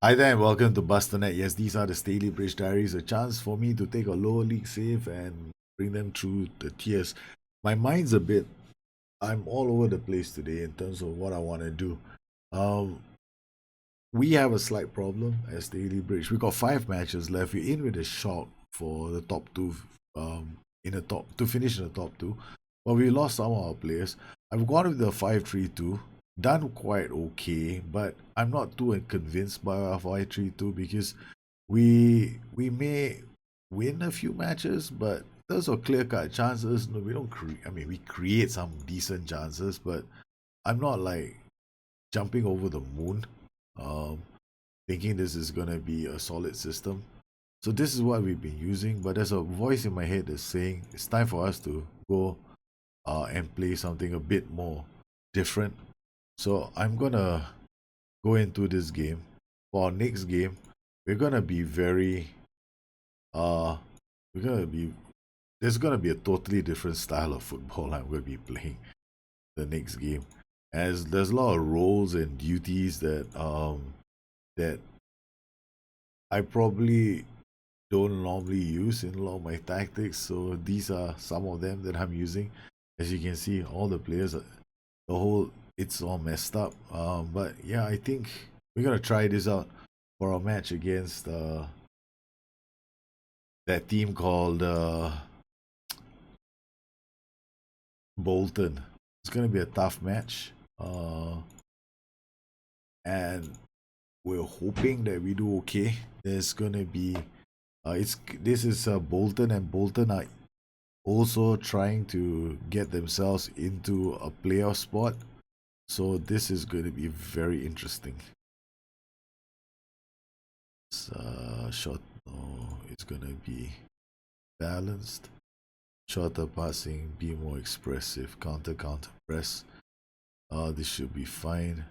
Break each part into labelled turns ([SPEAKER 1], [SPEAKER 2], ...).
[SPEAKER 1] Hi there and welcome to Bustthenet. Yes, these are the Stalybridge Diaries, a chance for me to take a lower league save and bring them through the tiers. My mind's a bit, I'm all over the place today in terms of what I want to do. Um, we have a slight problem at Stalybridge. We got 5 matches left. We're in with a shot for the top two, in the top to finish in the top two, but we lost some of our players. I've gone with the 5-3-2, done quite okay, but I'm not too convinced by our 5-3-2 because we may win a few matches, but those are clear cut chances. No, we don't create. I mean, we create some decent chances, but I'm not like jumping over the moon, um, thinking this is gonna be a solid system. So this is what we've been using, but there's a voice in my head that's saying it's time for us to go and play something a bit more different. So I'm gonna go into this game. For our next game, we're gonna be very uh we're gonna be there's gonna be a totally different style of football I'm gonna be playing the next game. As there's a lot of roles and duties that I probably don't normally use in a lot of my tactics. So these are some of them that I'm using. As you can see, all the players, the whole, it's all messed up. But yeah, I think we're gonna try this out for our match against that team called Bolton. It's gonna be a tough match, and we're hoping that we do okay. There's gonna be, it's this is Bolton, and Bolton are also trying to get themselves into a playoff spot. So this is going to be very interesting. Short, no, it's going to be balanced. Shorter passing, be more expressive. Counter, counter press. This should be fine.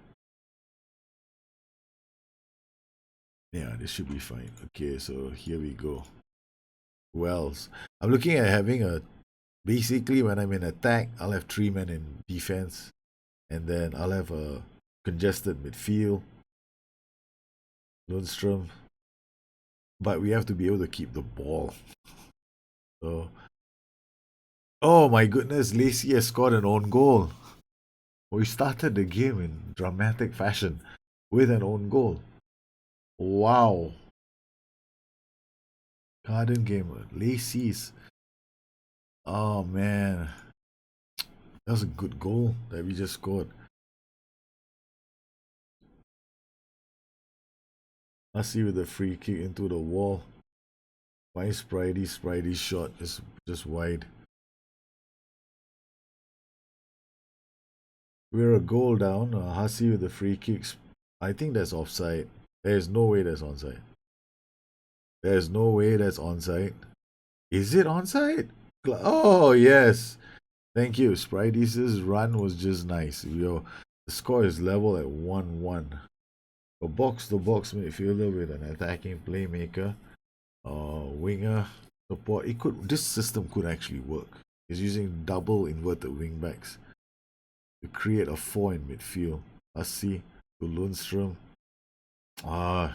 [SPEAKER 1] Yeah, this should be fine. Okay, so here we go. Wells. I'm looking at having a basically when I'm in attack, I'll have 3 men in defense, and then I'll have a congested midfield, Lundstrom, but we have to be able to keep the ball. So, oh my goodness, Lacey has scored an own goal. We started the game in dramatic fashion with an own goal. Wow. Garden Gamer, Lacey's. Oh man, that was a good goal that we just scored. Let's see with the free kick into the wall. Why Spridey's shot is just wide. We're a goal down. Hasi with the free kicks. I think that's offside. There's no way that's onside. There's no way that's onside. Is it onside? Oh yes. Thank you. Spridey's run was just nice. The score is level at 1-1. A box-to-box midfielder with an attacking playmaker, winger support. This system could actually work. It's using double inverted wingbacks to create a 4 in midfield. Hasi to Lundstrom. I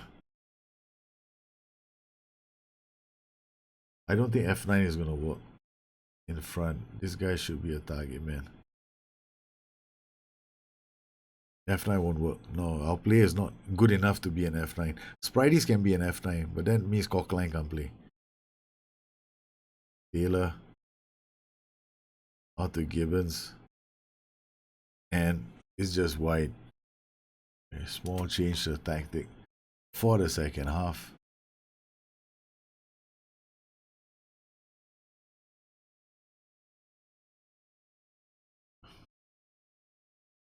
[SPEAKER 1] don't think F9 is gonna work in front. This guy should be a target man. F9 won't work. No, our player is not good enough to be an F9. Sprideys can be an F9, but that means Cockline can't play. Taylor out to Gibbons, and it's just wide. A small change to tactic for the second half.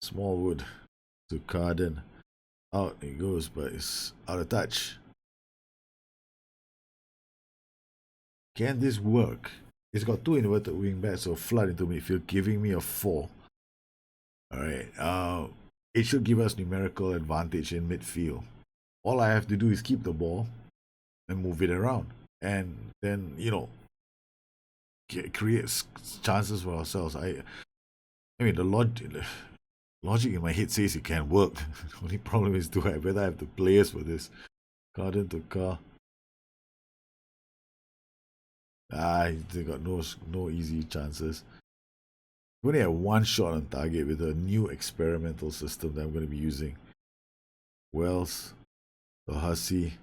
[SPEAKER 1] Smallwood to Carden. Out it goes, but it's out of touch. Can this work? It's got 2 inverted wing backs, so flood into midfield, giving me a 4. Alright. It should give us numerical advantage in midfield. All I have to do is keep the ball and move it around. And then, create chances for ourselves. I mean, the logic in my head says it can work. The only problem is, do I whether I have the players for this? Garden to car. They got no easy chances. We only have one shot on target with a new experimental system that I'm going to be using. Wells, Hussey.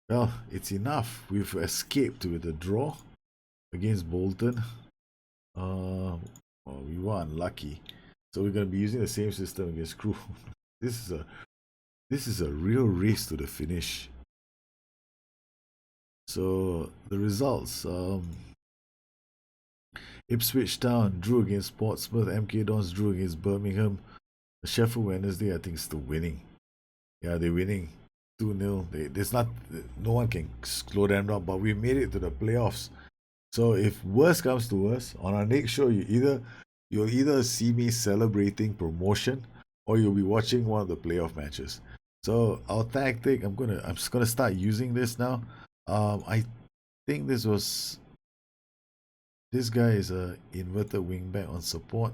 [SPEAKER 1] Well, it's enough. We've escaped with a draw against Bolton. Well, we were unlucky. So we're going to be using the same system against Crew. This is a real race to the finish. So the results: Ipswich Town drew against Portsmouth. MK Dons drew against Birmingham. Sheffield Wednesday, I think, is still winning. Yeah, they're winning 2-0. There's not no one can slow them down. But we made it to the playoffs. So if worse comes to worse, on our next show, you'll either see me celebrating promotion or you'll be watching one of the playoff matches. So our tactic, I'm just gonna start using this now. I think this guy is a inverted wingback on support.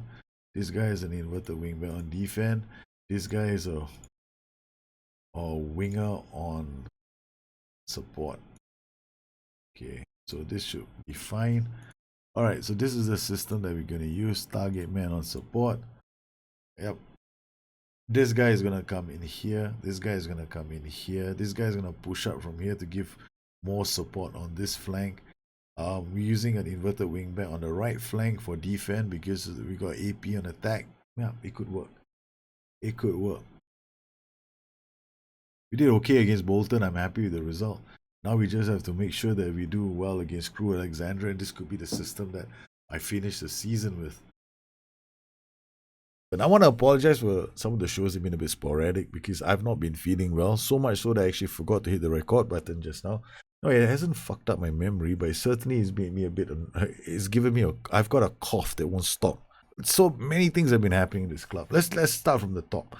[SPEAKER 1] This guy is an inverted wingback on defense. This guy is a winger on support. Okay, so this should be fine. Alright, so this is the system that we're going to use. Target man on support. Yep. This guy is going to come in here. This guy is going to come in here. This guy is going to push up from here to give more support on this flank. We're using an inverted wingback on the right flank for defense because we got AP on attack. Yeah, it could work. It could work. We did okay against Bolton. I'm happy with the result. Now we just have to make sure that we do well against Crew Alexandra, and this could be the system that I finish the season with. But I want to apologize for some of the shows have been a bit sporadic because I've not been feeling well. So much so that I actually forgot to hit the record button just now. No, it hasn't fucked up my memory, but it certainly has made me a bit. It's given me I've got a cough that won't stop. So many things have been happening in this club. Let's start from the top.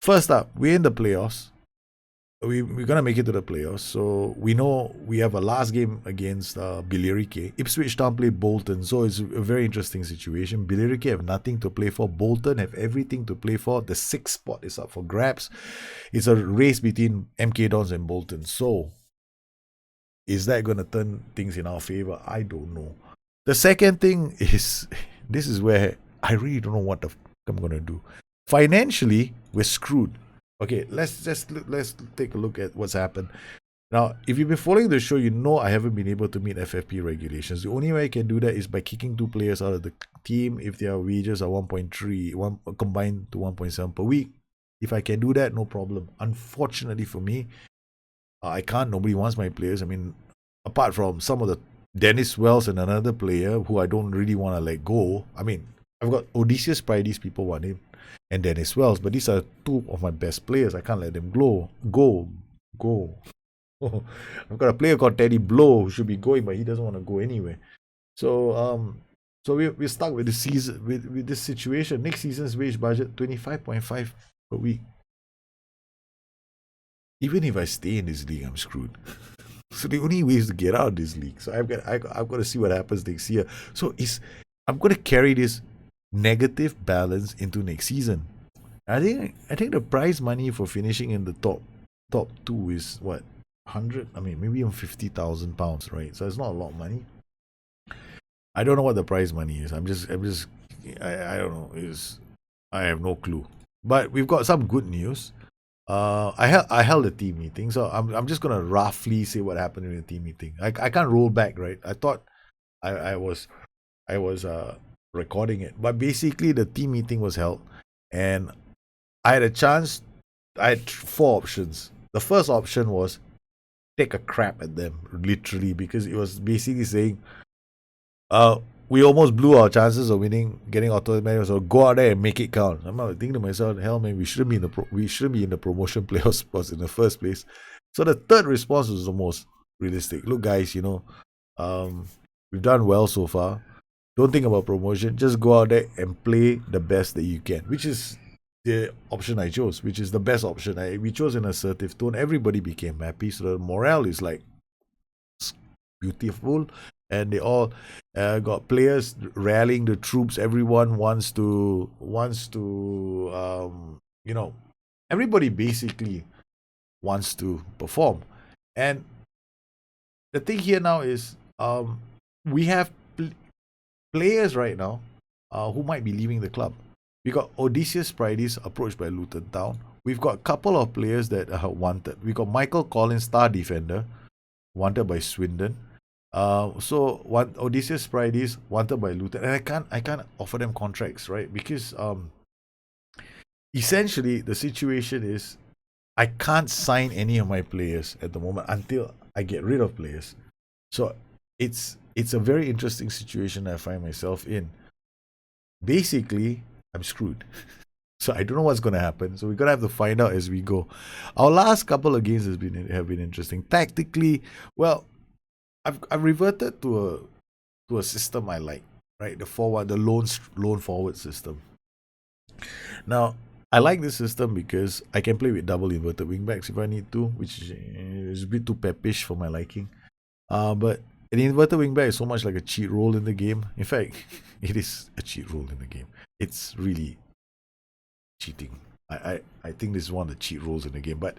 [SPEAKER 1] First up, we're in the playoffs. We're gonna make it to the playoffs, so we know we have a last game against Billericay. Ipswich Town play Bolton, so it's a very interesting situation. Billericay have nothing to play for. Bolton have everything to play for. The 6th spot is up for grabs. It's a race between MK Dons and Bolton. So, is that gonna turn things in our favor? I don't know. The second thing is, this is where I really don't know what the I'm gonna do. Financially, we're screwed. Okay, let's take a look at what's happened. Now, if you've been following the show, you know I haven't been able to meet FFP regulations. The only way I can do that is by kicking 2 players out of the team if their wages are 1.3, combined to 1.7 per week. If I can do that, no problem. Unfortunately for me, I can't. Nobody wants my players. I mean, apart from some of the Dennis Wells and another player who I don't really want to let go. I mean, I've got Odysseus Prides, people want him, and Dennis Wells, but these are 2 of my best players. I can't let them go. I've got a player called Teddy Blow who should be going, but he doesn't want to go anywhere. So we're stuck with the season with this situation. Next season's wage budget 25.5 per week. Even if I stay in this league, I'm screwed. So the only way is to get out of this league. So I've got to see what happens next year. So I'm going to carry this negative balance into next season. I think the prize money for finishing in the top 2 is what, 100. I mean, maybe even £50,000, right? So it's not a lot of money. I don't know what the prize money is. I don't know. I have no clue. But we've got some good news. I held a team meeting, so I'm just gonna roughly say what happened in the team meeting. I can't roll back, right? I thought I was recording it, but basically the team meeting was held, and I had a chance. I had 4 options. The first option was take a crap at them, literally, because it was basically saying, we almost blew our chances of winning, getting automatic. So go out there and make it count. I'm not thinking to myself, hell man, we shouldn't be in the promotion playoff spots in the first place. So the third response was the most realistic. Look, guys, we've done well so far. Don't think about promotion. Just go out there and play the best that you can, which is the option I chose, which is the best option. We chose an assertive tone. Everybody became happy, so the morale is like beautiful, and they all got players rallying the troops. Everyone wants to everybody basically wants to perform. And the thing here now is we have players right now who might be leaving the club. We got Odysseus Prides approached by Luton Town. We've got a couple of players that are wanted. We got Michael Collins, star defender, wanted by Swindon. So one Odysseus Prides wanted by Luton, and I can't offer them contracts, right? Because essentially the situation is I can't sign any of my players at the moment until I get rid of players. So it's a very interesting situation I find myself in. Basically, I'm screwed. So I don't know what's gonna happen. So we're gonna have to find out as we go. Our last couple of games have been interesting. Tactically, well, I've reverted to a system I like, right? The forward, the lone forward system. Now, I like this system because I can play with double inverted wingbacks if I need to, which is a bit too peppish for my liking. But an inverted wingback is so much like a cheat role in the game. In fact, it is a cheat role in the game. It's really cheating. I think this is one of the cheat roles in the game. But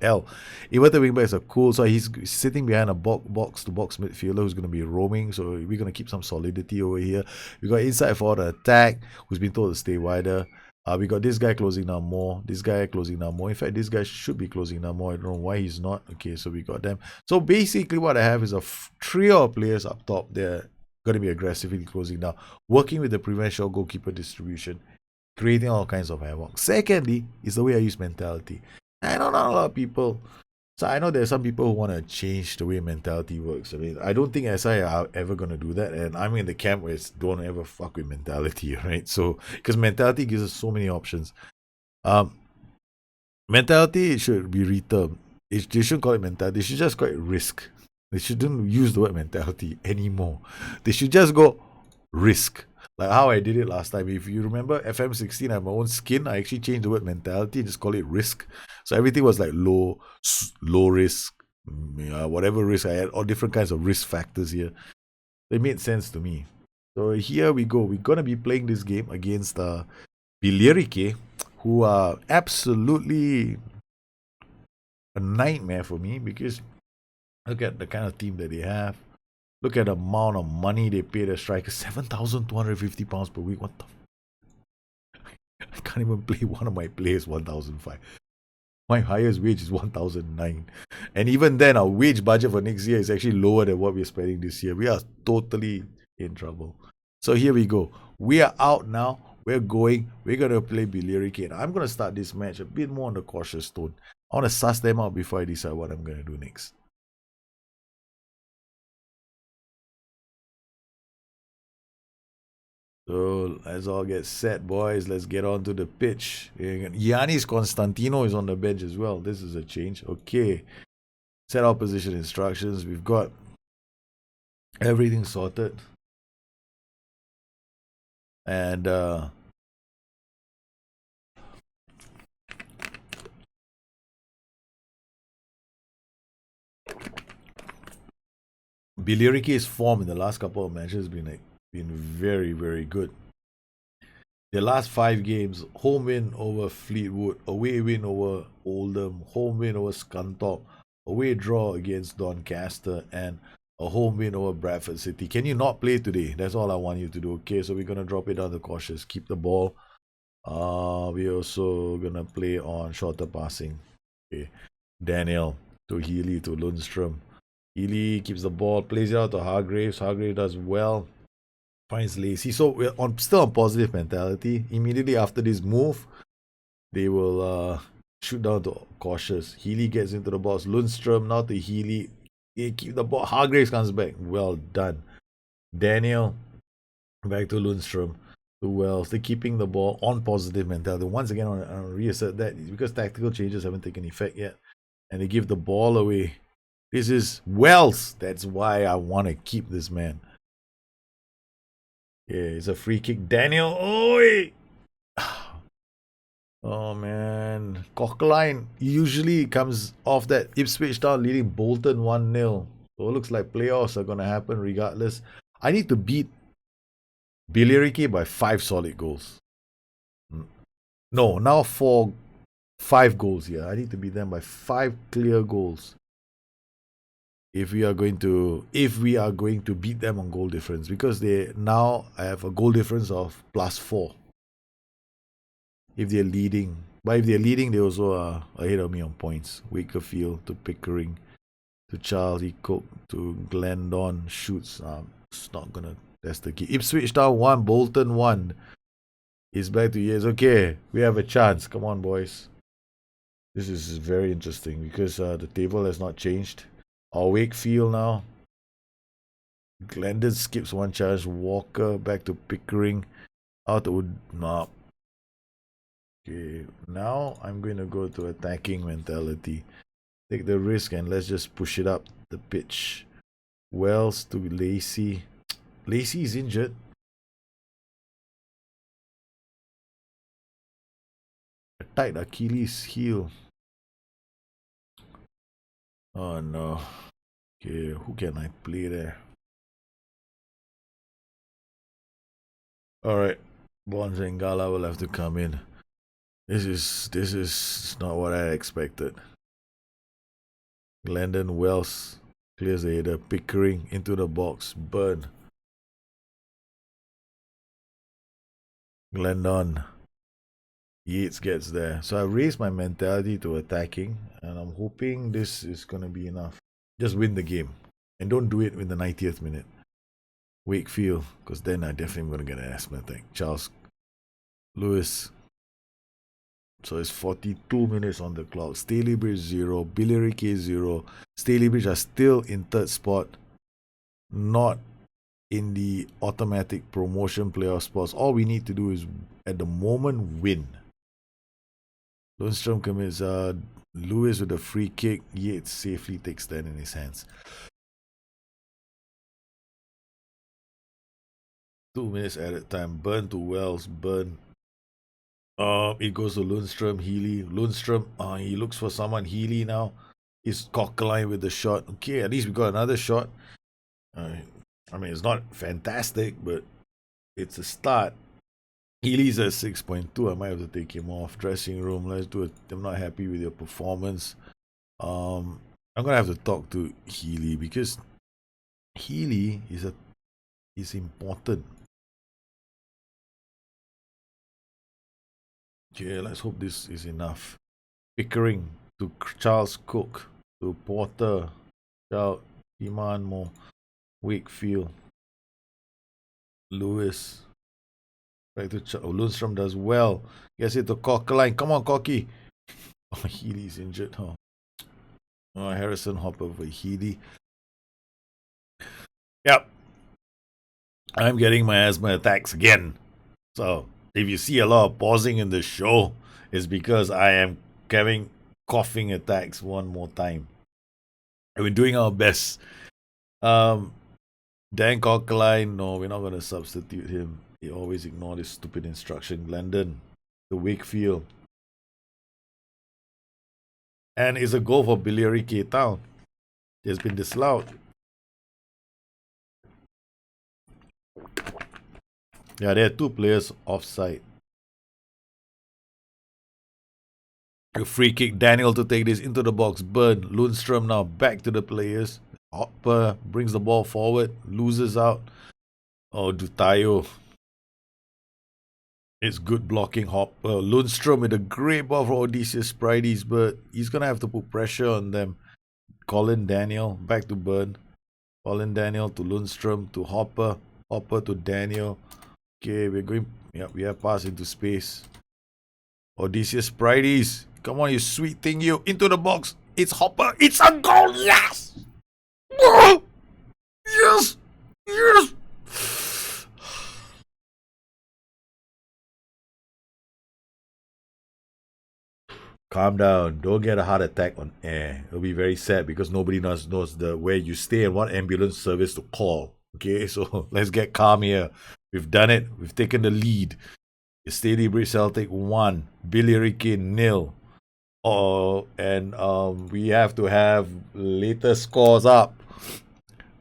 [SPEAKER 1] inverted wingbacks are cool. So he's sitting behind a box to box midfielder who's going to be roaming. So we're going to keep some solidity over here. We got inside for the attack who's been told to stay wider. We got this guy closing down more. This guy closing down more. In fact, this guy should be closing down more. I don't know why he's not. Okay, so we got them. So basically what I have is a trio of players up top. They're going to be aggressively closing down, working with the prevent shot goalkeeper distribution, creating all kinds of havoc. Secondly, is the way I use mentality. I know not a lot of people. So I know there's some people who want to change the way mentality works. I mean, I don't think SI are ever going to do that. And I'm in the camp where it's don't ever fuck with mentality, right? So, because mentality gives us so many options. Mentality should be retermed. They shouldn't call it mentality. They should just call it risk. They shouldn't use the word mentality anymore. They should just go risk. Like how I did it last time. If you remember FM16, I have my own skin. I actually changed the word mentality and just call it risk. So everything was like low risk, whatever risk I had, all different kinds of risk factors here. They made sense to me. So here we go. We're gonna be playing this game against Billericay, who are absolutely a nightmare for me because look at the kind of team that they have. Look at the amount of money they pay their strikers. £7,250 per week. What the I can't even play one of my players 1,005. My highest wage is 1,009. And even then, our wage budget for next year is actually lower than what we're spending this year. We are totally in trouble. So here we go. We are out now. We're going. We're going to play Billericay. And I'm going to start this match a bit more on the cautious tone. I want to suss them out before I decide what I'm going to do next. So let's all get set, boys. Let's get on to the pitch. Giannis Constantino is on the bench as well. This is a change. Okay. Set our position instructions. We've got everything sorted. And Billericay's form in the last couple of matches has been very, very good. Their last 5 games, home win over Fleetwood, away win over Oldham, home win over Scunthorpe, away draw against Doncaster, and a home win over Bradford City. Can you not play today? That's all I want you to do. Okay, so we're going to drop it down to cautious. Keep the ball. We're also going to play on shorter passing. Okay, Daniel to Healy to Lundstrom. Healy keeps the ball, plays it out to Hargraves. Hargraves does well. Finds Lacey. So we're still on positive mentality. Immediately after this move, they will shoot down to cautious. Healy gets into the box. Lundstrom now to Healy. They keep the ball. Hargraves comes back. Well done. Daniel back to Lundstrom. To Wells. They're keeping the ball on positive mentality. Once again, I want to reassert that it's because tactical changes haven't taken effect yet. And they give the ball away. This is Wells. That's why I want to keep this man. Yeah, it's a free kick. Daniel, oi! Oh man, Cockline usually comes off that Ipswich Town leading Bolton 1-0. So it looks like playoffs are gonna happen regardless. I need to beat Billericay by 5 solid goals. No, now 4 5 goals here. I need to beat them by 5 clear goals. If we are going to beat them on goal difference, because they now have a goal difference of +4 if they're leading. But if they're leading, they also are ahead of me on points. Wakefield to Pickering to Charlie Cook to Glendon shoots. It's not gonna. That's the key. Ipswich Town 1, Bolton 1. He's back to yes. Okay, we have a chance. Come on, boys. This is very interesting because the table has not changed. Wakefield now. Glendon skips one charge. Walker back to Pickering. Out to no. Okay, now I'm going to go to attacking mentality. Take the risk and let's just push it up the pitch. Wells to Lacey. Lacey is injured. A tight Achilles heel. Oh no. Okay, who can I play there? Alright. Bonzangala will have to come in. This is not what I expected. Glendon Wells clears the header. Pickering into the box. Burn. Glendon. Yates gets there. So I raised my mentality to attacking, and I'm hoping this is going to be enough. Just win the game. And don't do it in the 90th minute. Wakefield, because then I definitely am going to get an asthma attack. Charles Lewis. So it's 42 minutes on the clock. Stalybridge 0, Billericay 0. Stalybridge are still in third spot. Not in the automatic promotion playoff spots. All we need to do is, at the moment, win. Lundstrom commits Lewis with a free kick. Yates safely takes that in his hands. 2 minutes added time. Burn to Wells. Burn. It goes to Lundstrom. Healy. Lundstrom. He looks for someone. Healy now. He's cockline with the shot. Okay, at least we got another shot. I mean, it's not fantastic, but it's a start. Healy's at 6.2. I might have to take him off. Dressing room. Let's do it. I'm not happy with your performance. I'm gonna have to talk to Healy because Healy is important. Yeah, let's hope this is enough. Pickering to Charles Cook to Porter. Shout Iman Mo. Wakefield. Lewis. Back to Lundstrom does well. Gets it to Cockline. Come on, Cocky. Oh, Healy's injured, huh? Oh, Harrison Hopper for Healy. Yep. I'm getting my asthma attacks again. So, if you see a lot of pausing in the show, it's because I am having coughing attacks one more time. We're doing our best. Dan Cockline, no, we're not going to substitute him. He always ignored his stupid instruction. Glendon, the Wakefield. And it's a goal for Billericay Town. He has been disallowed. Yeah, there are 2 players offside. A free kick. Daniel to take this into the box. Burn. Lundstrom now back to the players. Hopper brings the ball forward. Loses out. Oh, Dutayo. It's good blocking. Hopper. Lundstrom with a great ball for Odysseus Sprides, but he's going to have to put pressure on them. Colin Daniel back to Burn. Colin Daniel to Lundstrom to Hopper. Hopper to Daniel. Okay, we're going. Yeah, we have passed into space. Odysseus Sprides. Come on, you sweet thing, you. Into the box. It's Hopper. It's a goal. Yes! Oh! Yes! Yes! Calm down. Don't get a heart attack on air. It'll be very sad because nobody knows the where you stay and what ambulance service to call. Okay, so let's get calm here. We've done it. We've taken the lead. Stalybridge Celtic 1, Billericay 0. And we have to have later scores up.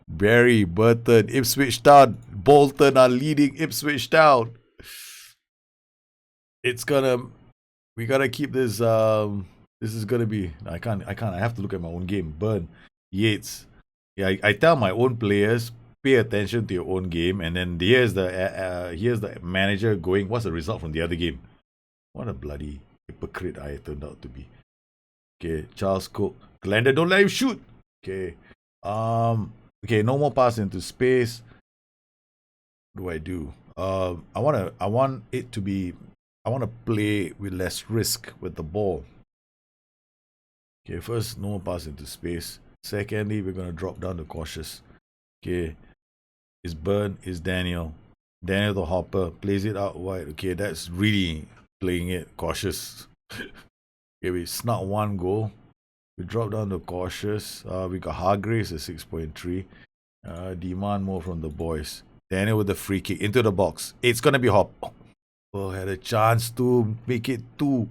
[SPEAKER 1] Barry, Burton, Ipswich Town, Bolton are leading Ipswich Town. It's gonna We gotta keep this. This is gonna be. I can't. I have to look at my own game. Burn, Yates. Yeah, I tell my own players, pay attention to your own game, and then here's the manager going. What's the result from the other game? What a bloody hypocrite I turned out to be. Okay, Charles Cook, Glenda, don't let him shoot. Okay, okay, no more pass into space. What do I do? I want it to be. I want to play with less risk with the ball. Okay, first, no more pass into space. Secondly, we're gonna drop down to cautious. Okay, is Burn, is Daniel. Daniel the hopper plays it out wide. Okay, that's really playing it cautious. Okay, we snuck one goal. We drop down to cautious. We got Hargraves at 6.3. Demand more from the boys. Daniel with the free kick into the box. It's gonna be Hop. Oh, had a chance to make it 2.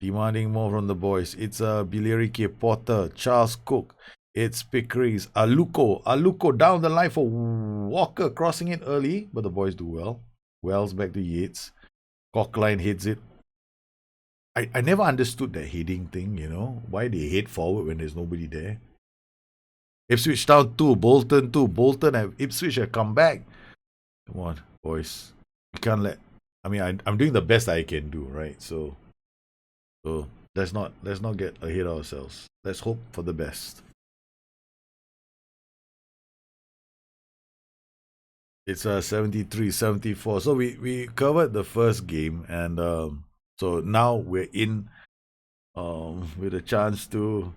[SPEAKER 1] Demanding more from the boys. It's Billerike, Potter, Charles Cook. It's Pickering's Aluko down the line for Walker, crossing it early, but the boys do well. Wells back to Yates. Cockline hits it. I never understood that heading thing, you know. Why they head forward when there's nobody there. Ipswich down 2, Bolton 2. Bolton and Ipswich have come back. Come on, boys. We can't let. I mean, I'm doing the best I can do, right? So let's not get ahead of ourselves. Let's hope for the best. It's 73-74. So we covered the first game, and so now we're in with a chance to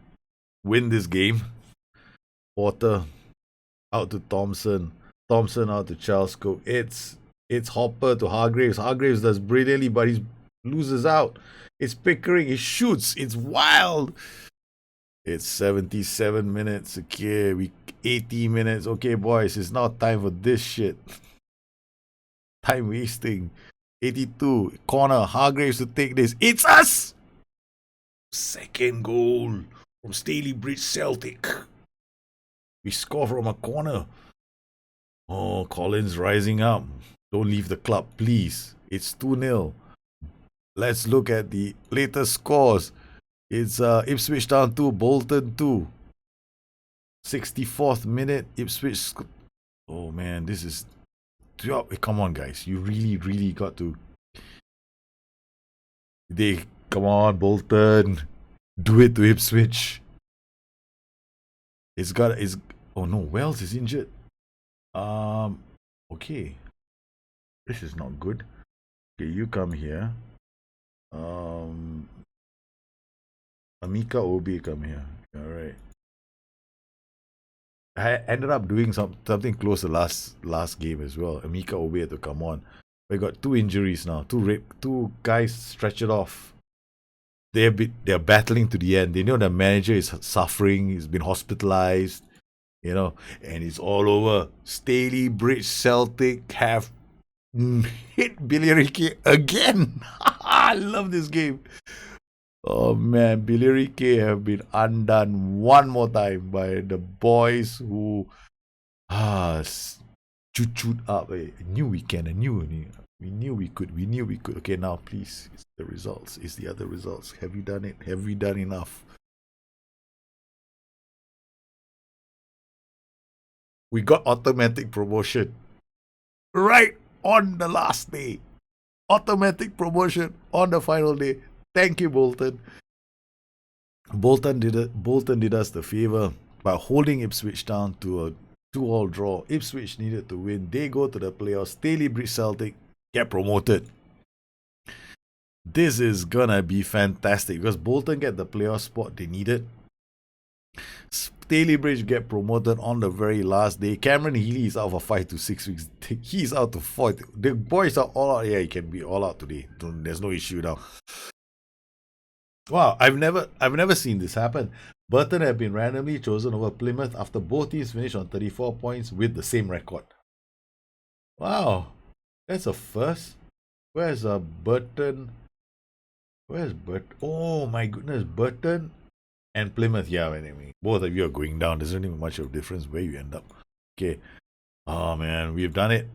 [SPEAKER 1] win this game. Porter out to Thompson. Thompson out to Charles Cook. It's Hopper to Hargraves. Hargraves does brilliantly, but he loses out. It's Pickering. He shoots. It's wild. It's 77 minutes. Okay, 80 minutes. Okay, boys, it's now time for this shit. Time wasting. 82. Corner. Hargraves to take this. It's us! Second goal from Stalybridge Celtic. We score from a corner. Oh, Collins rising up. Don't leave the club, please. It's 2-0. Let's look at the latest scores. It's Ipswich down 2, Bolton 2. 64th minute, Ipswich. Oh man, this is. Come on, guys. You really got to. Come on, Bolton. Do it to Ipswich. Oh no, Wells is injured. Okay. This is not good. Okay, you come here. Amika Obi come here. Alright. I ended up doing something close to last game as well. Amika Obi had to come on. We got 2 injuries now. 2 guys stretch it off. They're battling to the end. They know the manager is suffering. He's been hospitalized, you know, and it's all over. Stalybridge Celtic have hit Billericay again. I love this game. Oh man, Billericay have been undone one more time by the boys who chewed up. I knew we can. We knew we could. Okay, now please, it's the results. It's the other results. Have you done it? Have we done enough? We got automatic promotion right on the last day. Automatic promotion on the final day. Thank you, Bolton. Bolton did us the favor by holding Ipswich down to a 2-2 draw. Ipswich needed to win. They go to the playoffs. Stalybridge Celtic get promoted. This is gonna be fantastic because Bolton get the playoff spot they needed. Stalybridge get promoted on the very last day. Cameron Healy is out for 5 to 6 weeks. He's out to 4. The boys are all out. Yeah, he can be all out today. There's no issue now. Wow, I've never seen this happen. Burton have been randomly chosen over Plymouth after both teams finished on 34 points with the same record. Wow, that's a first. Where's Burton? Where's Burton? Oh my goodness, Burton and Plymouth. Yeah, anyway, both of you are going down. There's not even much of a difference where you end up. Okay. Oh man, we've done it.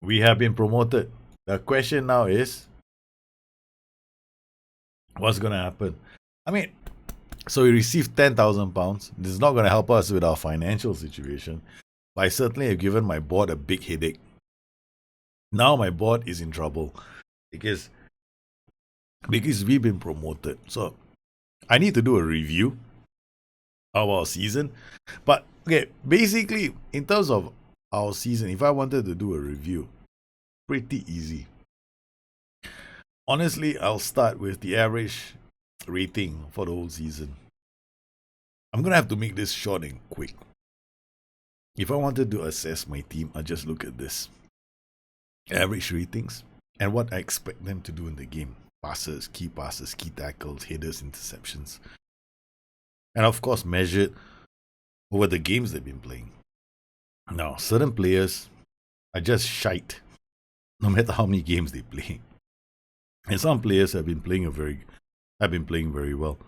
[SPEAKER 1] We have been promoted. The question now is, what's going to happen? I mean, so we received £10,000. This is not going to help us with our financial situation, but I certainly have given my board a big headache. Now my board is in trouble because we've been promoted. So I need to do a review of our season. But okay, basically, in terms of our season, if I wanted to do a review, pretty easy. Honestly, I'll start with the average rating for the whole season. I'm gonna have to make this short and quick. If I wanted to assess my team, I just look at this. Average ratings and what I expect them to do in the game. Passes, key tackles, headers, interceptions. And of course, measured over the games they've been playing. Now, certain players are just shite, no matter how many games they play. And some players have been playing very well.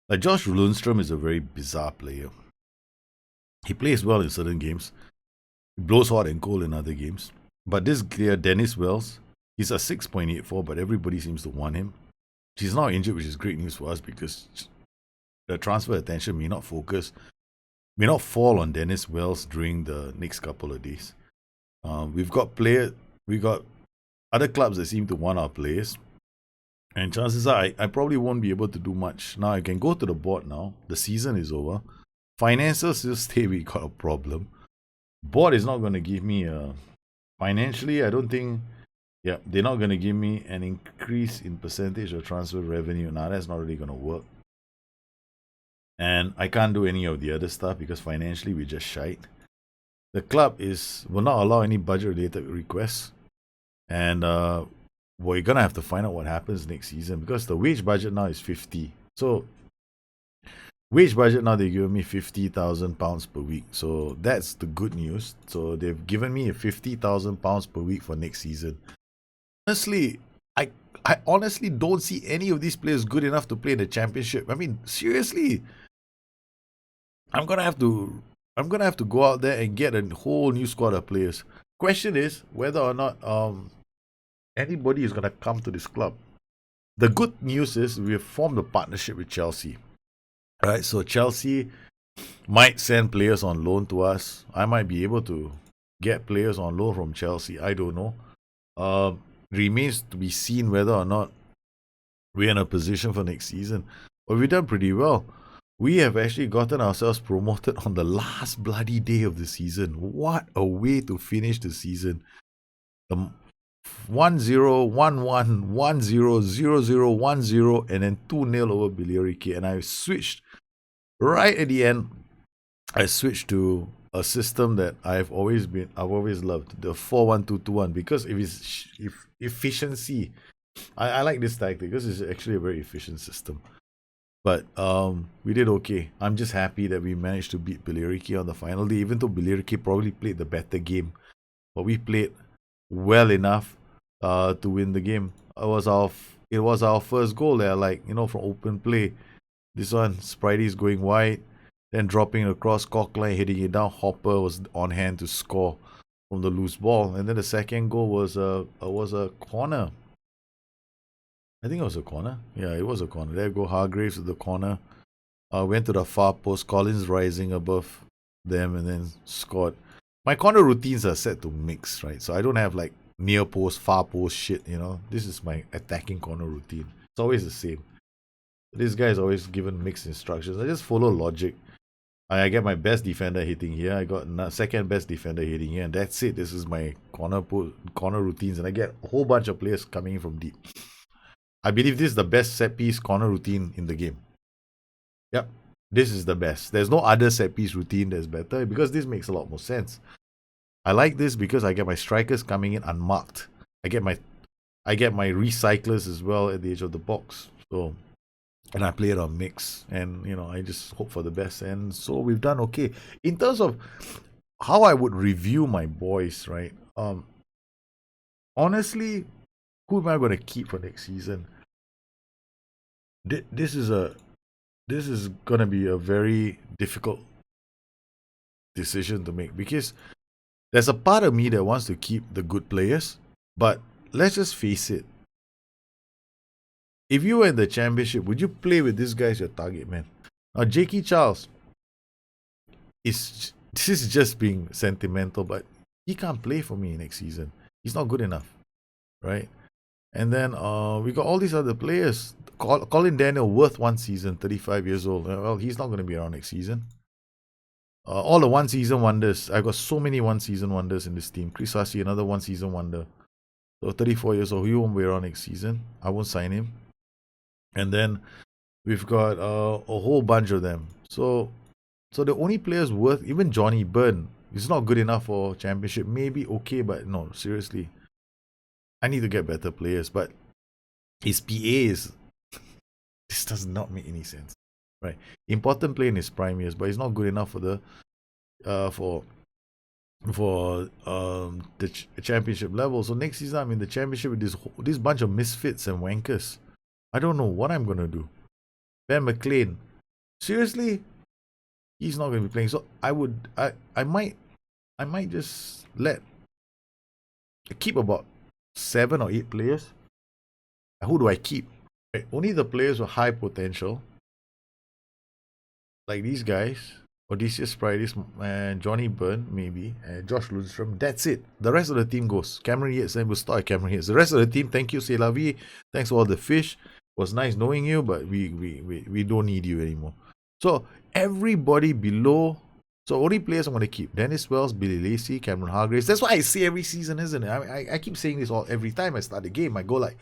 [SPEAKER 1] Like Josh Lundstrom is a very bizarre player. He plays well in certain games. He blows hot and cold in other games. But this player, Dennis Wells, he's a 6.84, but everybody seems to want him. He's now injured, which is great news for us because the transfer attention may not fall on Dennis Wells during the next couple of days. We've got other clubs that seem to want our players. And chances are I probably won't be able to do much. Now I can go to the board now. The season is over. Finances still stay, we got a problem. Board is not going to give me financially, I don't think, they're not going to give me an increase in percentage of transfer revenue. Now that's not really going to work. And I can't do any of the other stuff because financially we're just shite. The club will not allow any budget related requests. And we're going to have to find out what happens next season because the wage budget now is 50. So wage budget now, they're giving me £50,000 per week. So that's the good news. So they've given me £50,000 per week for next season. Honestly, I honestly don't see any of these players good enough to play in the championship. I mean, seriously, I'm gonna have to go out there and get a whole new squad of players. Question is whether or not anybody is gonna come to this club. The good news is we've formed a partnership with Chelsea. Right, so Chelsea might send players on loan to us. I might be able to get players on loan from Chelsea. I don't know. Remains to be seen whether or not we're in a position for next season. But we've done pretty well. We have actually gotten ourselves promoted on the last bloody day of the season. What a way to finish the season. 1-0, 1-1, 1-0, 0-0, 1-0, and then 2-0 over Billerica. And I switched right at the end. I switched to a system that I've always loved, the 4-1-2-2-1, because if efficiency, I like this tactic because it's actually a very efficient system. But we did okay. I'm just happy that we managed to beat Billerica on the final day, even though Billerica probably played the better game. But we played well enough to win the game. It was our first goal there, from open play. This one, Spridey's going wide, then dropping across Cockline, hitting it down. Hopper was on hand to score from the loose ball, and then the second goal was a corner. I think it was a corner. Yeah, it was a corner. There go Hargraves at the corner. Went to the far post. Collins rising above them and then scored. My corner routines are set to mix, right? So I don't have like near post, far post shit, This is my attacking corner routine. It's always the same. This guy is always given mixed instructions. I just follow logic. I get my best defender hitting here. I got second best defender hitting here. And that's it. This is my corner routines. And I get a whole bunch of players coming in from deep. I believe this is the best set piece corner routine in the game. Yep, this is the best. There's no other set piece routine that's better because this makes a lot more sense. I like this because I get my strikers coming in unmarked. I get my recyclers as well at the edge of the box. So, and I play it on mix, and I just hope for the best. And so we've done okay in terms of how I would review my boys, right? Honestly, who am I going to keep for next season? This is going to be a very difficult decision to make because there's a part of me that wants to keep the good players, but let's just face it. if you were in the championship, would you play with this guy as your target man? Now, Jakey Charles this is just being sentimental, but he can't play for me next season. He's not good enough, right? And then we got all these other players. Colin Daniel, worth one season, 35 years old. Well, he's not going to be around next season. All the one-season wonders. I got so many one-season wonders in this team. Chris Hussey, another one-season wonder. So 34 years old. He won't be around next season. I won't sign him. And then we've got a whole bunch of them. So the only players worth, even Johnny Byrne, is not good enough for championship. Maybe okay, but no, seriously. I need to get better players. But his PA is... This does not make any sense. Right. Important player in his prime years, but he's not good enough for the championship level. So next season I'm in the championship with this bunch of misfits and wankers. I don't know what I'm gonna do. Ben McLean, seriously, he's not gonna be playing. So I might just keep about 7 or 8 players. Who do I keep? Right. Only the players with high potential, like these guys, Odysseus Prides, Johnny Byrne, maybe, and Josh Lundstrom. That's it. The rest of the team goes. Cameron Yates, and we'll start at Cameron Yates. The rest of the team, thank you, C'est la vie. Thanks for all the fish. It was nice knowing you, but we don't need you anymore. So everybody below. So only players I'm going to keep: Dennis Wells, Billy Lacey, Cameron Hargraves. That's what I say every season, isn't it? I keep saying this every time I start the game. I go like,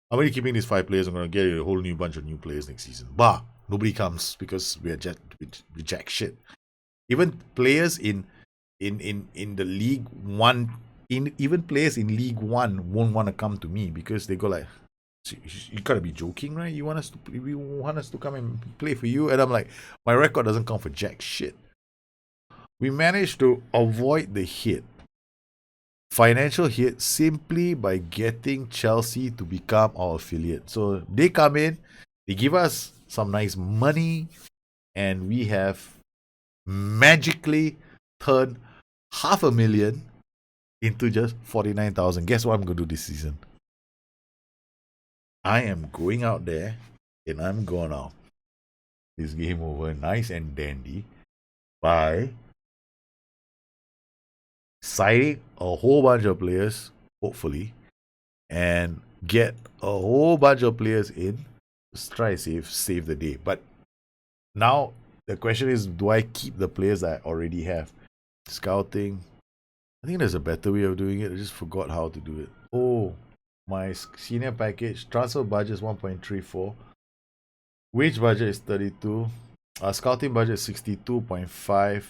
[SPEAKER 1] I'm only keeping these 5 players. I'm going to get a whole new bunch of new players next season. Bah! Nobody comes because we jack shit. Even players in the League One, even players in League One won't want to come to me because they go like, you gotta be joking, right? You want us to come and play for you? And I'm like, my record doesn't count for jack shit. We managed to avoid the financial hit, simply by getting Chelsea to become our affiliate. So they come in, they give us some nice money, and we have magically turned 500,000 into just 49,000. Guess what I'm going to do this season? I am going out there and I'm gonna this game over nice and dandy by signing a whole bunch of players, hopefully, and get a whole bunch of players in. Just try to save the day. But now the question is, do I keep the players that I already have? Scouting. I think there's a better way of doing it. I just forgot how to do it. Oh, my senior package. Transfer budget is 1.34. Wage budget is 32. Scouting budget is 62.5.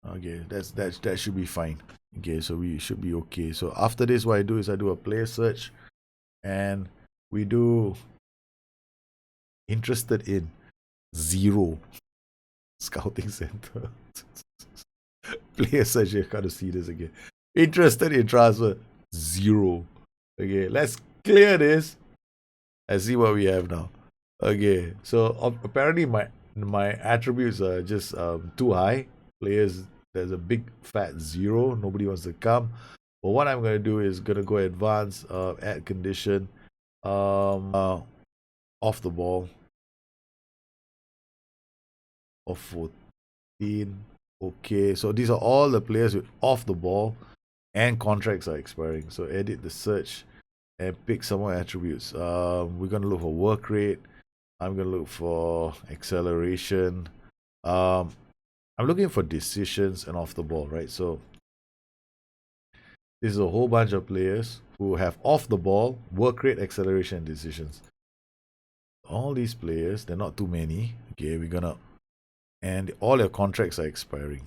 [SPEAKER 1] Okay, that should be fine. Okay, so we should be okay. So after this, what I do is I do a player search, and we do interested in 0 scouting center. Player search. You gotta see this again. Interested in transfer 0. Okay, let's clear this and see what we have now. Okay, so apparently my attributes are just too high. Players, there's a big fat 0. Nobody wants to come. But what I'm gonna do is gonna go advanced, add condition, off the ball of 14. Okay, so these are all the players with off the ball and contracts are expiring. So edit the search and pick some more attributes. We're gonna look for work rate. I'm gonna look for acceleration. I'm looking for decisions and off the ball, right? So this is a whole bunch of players who have off the ball, work rate, acceleration, and decisions. All these players, they're not too many. Okay, we're gonna, and all their contracts are expiring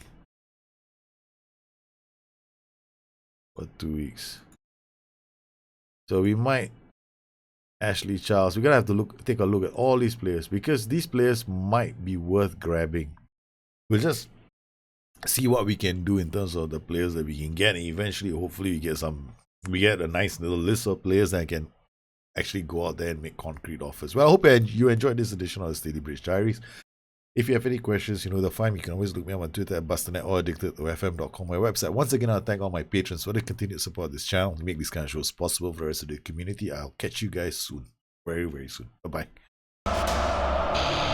[SPEAKER 1] for 2 weeks. So we might Ashley Charles. We're gonna have to take a look at all these players because these players might be worth grabbing. We'll just see what we can do in terms of the players that we can get, and eventually, hopefully, we get a nice little list of players that can actually go out there and make concrete offers. Well, I hope you enjoyed this edition of the Stalybridge Diaries. If you have any questions, you know the fine. You can always look me up on Twitter at Bustthenet or addicted2fm.com, my website. Once again, I'll thank all my patrons for the continued support of this channel to make these kind of shows possible for the rest of the community. I'll catch you guys soon. very, very soon. Bye bye.